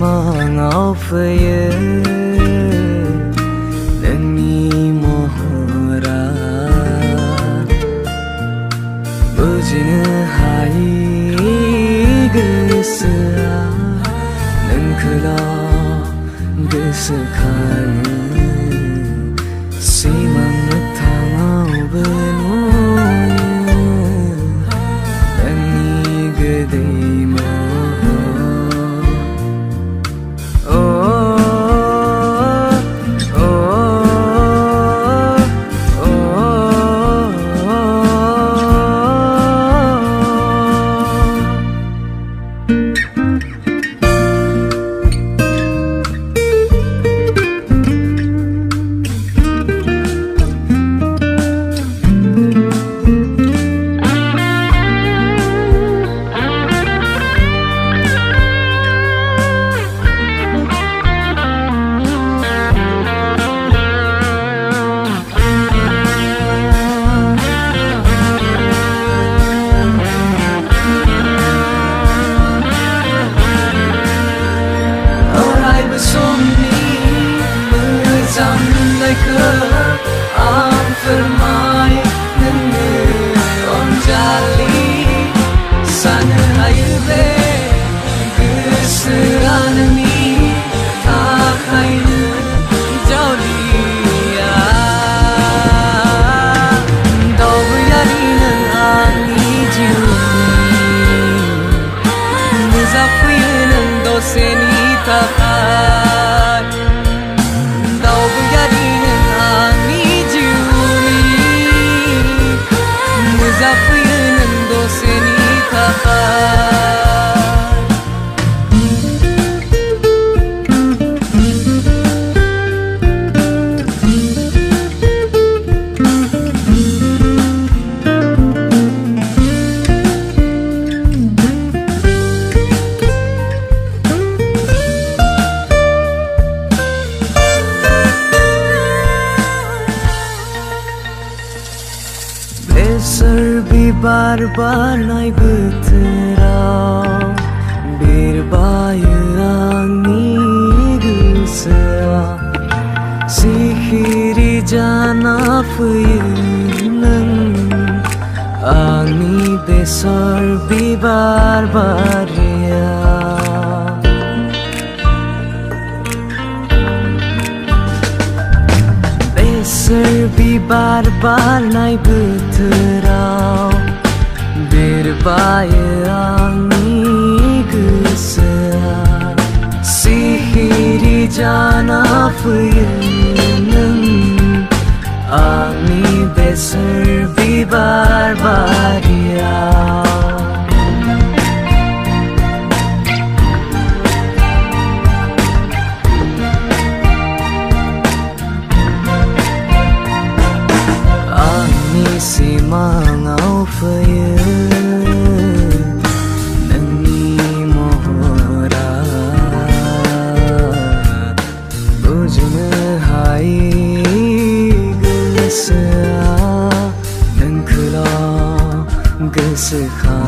सिमाङाव फैयो नोंनि महरा बुजिनो हायि गोसोआ नोंखौल' गोसोखाङो सिमां मोगथाङावबो नुयो नोंनि गोदै आं फोरमाय नोंनो अनजालि सानो हायो बे गोसोआ नोंनि थाखायनो जावलिया दावबायारि नों आंनि जिउनि नुजाफैयो नों दसेनि थाखाय दावबायारि जाफैयो नों दसेनि थाखाय बेसर बिबार बारनाय बोथोराव बिरबायो आंनि गोसोआ सिखिरि जाना फैयो नों आंनि बेसर बिबार बारियाव बेसर बिबार बारनाय बोथोराव बिरबायो आंनि गोसोआ सिखिरि जाना फैयो नों आंनि बेसर बिबार बारियाव सिमाङाव फैयो नोंनि महरा बुजिनो हायि गोसोआ नोंखौल' गोसोखाङो